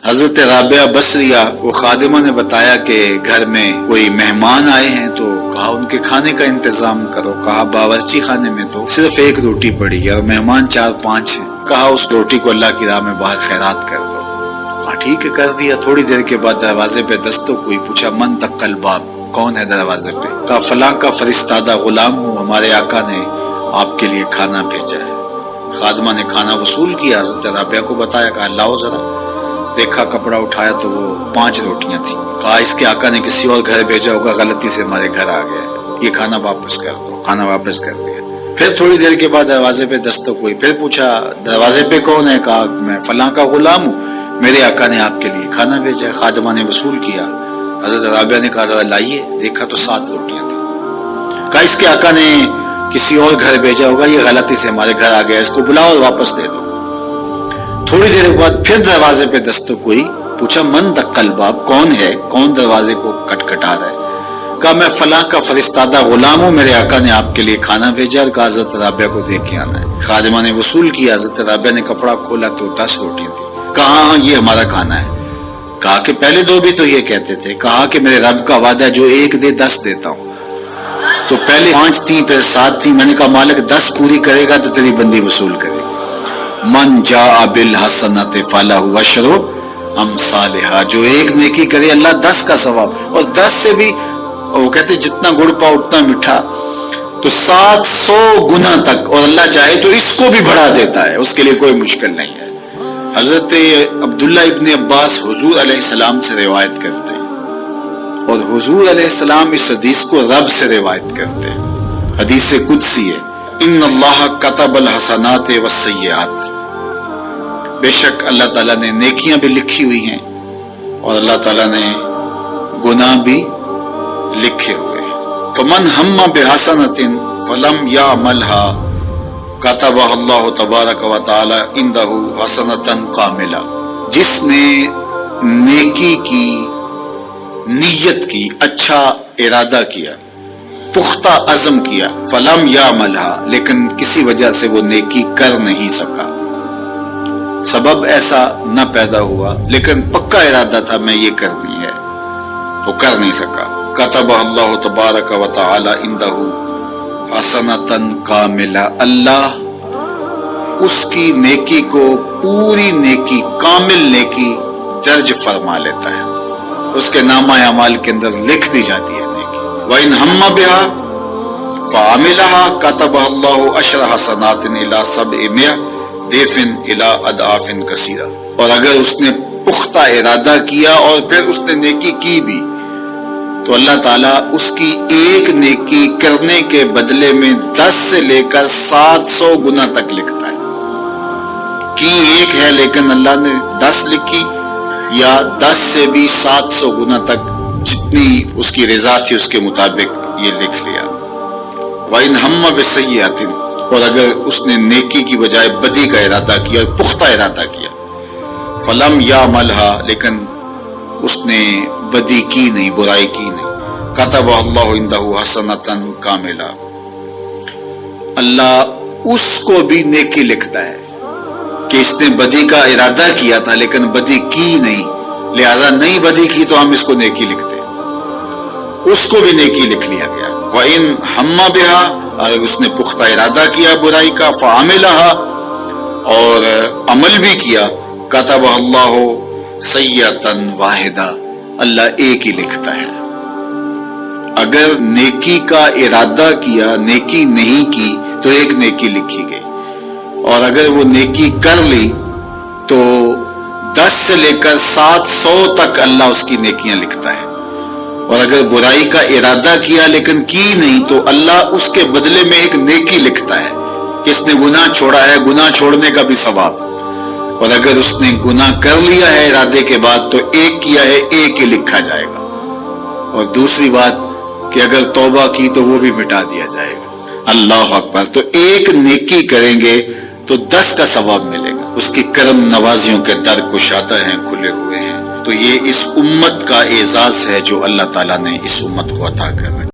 حضرت رابعہ بصریہ وہ خادمہ نے بتایا کہ گھر میں کوئی مہمان آئے ہیں، تو کہا ان کے کھانے کا انتظام کرو۔ کہا باورچی خانے میں تو صرف ایک روٹی پڑی ہے اور مہمان 4-5 ہیں، کہا اس روٹی کو اللہ کی راہ میں باہر خیرات کر دو۔ کہا ٹھیک ہے، کر دیا۔ تھوڑی دیر کے بعد دروازے پہ دستک ہوئی، پوچھا من تق الباب، کون ہے دروازے پہ؟ کہا فلاں کا فرستادہ غلام ہوں، ہمارے آقا نے آپ کے لیے کھانا بھیجا ہے۔ خادمہ نے کھانا وصول کیا، حضرت رابعہ کو بتایا، کہا لاؤ ذرا۔ دیکھا، کپڑا اٹھایا تو وہ 5 روٹیاں تھیں۔ کہا اس کے آقا نے کسی اور گھر بھیجا ہوگا، غلطی سے ہمارے گھر آ گیا ہے، یہ کھانا واپس کر دو۔ کھانا واپس کر دیا۔ پھر تھوڑی دیر کے بعد دروازے پہ دستک ہوئی، پھر پوچھا دروازے پہ کون ہے؟ کہا میں فلاں کا غلام ہوں، میرے آقا نے آپ کے لیے کھانا بھیجا ہے۔ خادمہ نے وصول کیا، حضرت رابعہ نے کہا ذرا لائیے، دیکھا تو 7 روٹیاں تھیں۔ کہا اس کے آقا نے کسی اور گھر بھیجا ہوگا، یہ غلطی سے ہمارے گھر آ گیا، اس کو بلاؤ اور واپس دے دو۔ تھوڑی دیر بعد پھر دروازے پہ دستک ہوئی، پوچھا من دق الباب، کون ہے، کون دروازے کو کٹکھٹا رہا ہے؟ کہا میں فلاں کا فرستادہ غلام ہوں، میرے آقا نے آپ کے لیے کھانا بھیجا اور کہا حضرت رابعہ کو دے کے آنا ہے۔ خادمہ نے وصول کیا، حضرت رابعہ نے کپڑا کھولا تو 10 روٹیاں تھیں۔ کہا ہاں یہ ہمارا کھانا ہے۔ کہا کہ پہلے 2 بھی تو یہ کہتے تھے۔ کہا کہ میرے رب کا وعدہ ہے جو 1 دے 10 دیتا ہوں۔ تو پہلے 5 تھیں، پھر 7 تھیں۔ میں نے کہا مالک 10 پوری کرے گا تو تیری بندی وصول کرے گا۔ من جاء بالحسنۃ فلہ عشر امثالھا، جو 1 نیکی کرے اللہ 10 کا ثواب، اور 10 سے بھی وہ کہتے جتنا گڑ پا اتنا میٹھا، تو 700 گنا تک، اور اللہ چاہے تو اس کو بھی بڑھا دیتا ہے، اس کے لیے کوئی مشکل نہیں ہے۔ حضرت عبداللہ ابن عباس حضور علیہ السلام سے روایت کرتے ہیں، اور حضور علیہ السلام اس حدیث کو رب سے روایت کرتے ہیں۔ حدیث قدسی ہے، ان اللہ کتب الحسنات والسیئات، بے شک اللہ تعالیٰ نے نیکیاں بھی لکھی ہوئی ہیں اور اللہ تعالیٰ نے گناہ بھی لکھے ہوئے ہیں۔ فمن ہم بحسنۃ فلم یعملھا کتبہ اللہ تبارک و تعالی عندہ حسنۃ کاملہ، جس نے نیکی کی نیت کی، اچھا ارادہ کیا، پختہ عزم کیا، فلم یعملھا، لیکن کسی وجہ سے وہ نیکی کر نہیں سکا، سبب ایسا نہ پیدا ہوا، لیکن پکا ارادہ تھا میں یہ کرنی ہے، تو کر نہیں سکا، کتبہ اللہ تبارک و تعالی عندہ حسنۃ کاملہ، اللہ اس کی نیکی کو پوری نیکی، کامل نیکی درج فرما لیتا ہے، اس کے نامہ اعمال کے اندر لکھ دی جاتی ہے نیکی۔ وَإِنْ هَمَّ بِهَا فَعَمِلَهَا كَتَبَهَا اللَّهُ عَشْرَ حَسَنَاتٍ إِلَى 700 ضِعْفٍ إِلَى أَضْعَافٍ كَثِيرَةٍ، اور اگر اس نے پختہ ارادہ کیا اور پھر اس نے نیکی کی بھی، تو اللہ تعالیٰ اس کی ایک نیکی کرنے کے بدلے میں 10 سے لے کر 700 گنا تک لکھتا ہے۔ کی ایک ہے لیکن اللہ نے 10 لکھی، یا 10 سے بھی 700 گنا تک، جتنی اس کی رضا تھی اس کے مطابق یہ لکھ لیا۔ وَإِنْ هَمَّ بِسَيِّئَةٍ، اور اگر اس نے نیکی کی بجائے بدی کا ارادہ کیا، پختہ ارادہ کیا، فَلَمْ يَعْمَلْهَا، لیکن اس نے بدی کی نہیں، برائی کی نہیں، كَتَبَهَا اللَّهُ عِنْدَهُ حَسَنَةً كَامِلَةً، اللہ اس کو بھی نیکی لکھتا ہے کہ اس نے بدی کا ارادہ کیا تھا لیکن بدی کی نہیں، لہذا نہیں بدی کی تو ہم اس کو نیکی لکھتے ہیں، اس کو بھی نیکی لکھ لیا گیا۔ وَإِنْ هَمَّ بِهَا، اگر اس نے پختہ ارادہ کیا برائی کا، فَعَمِلَهَا، اور عمل بھی کیا، كَتَبَهَا اللَّهُ سَيِّئَةً وَاحِدَةً، اللہ ایک ہی لکھتا ہے۔ اگر نیکی کا ارادہ کیا، نیکی نہیں کی تو ایک نیکی لکھی گئی، اور اگر وہ نیکی کر لی تو 10 سے لے کر 700 تک اللہ اس کی نیکیاں لکھتا ہے، اور اگر برائی کا ارادہ کیا لیکن کی نہیں تو اللہ اس کے بدلے میں ایک نیکی لکھتا ہے کہ اس نے گناہ چھوڑا ہے، گناہ چھوڑنے کا بھی ثواب، اور اگر اس نے گناہ کر لیا ہے ارادے کے بعد تو ایک کیا ہے، ایک ہی لکھا جائے گا، اور دوسری بات کہ اگر توبہ کی تو وہ بھی مٹا دیا جائے گا۔ اللہ اکبر۔ تو ایک نیکی کریں گے تو 10 کا ثواب ملے گا، اس کی کرم نوازیوں کے در کشادہ ہیں، کھلے ہوئے ہیں۔ تو یہ اس امت کا اعزاز ہے جو اللہ تعالیٰ نے اس امت کو عطا کر رکھا۔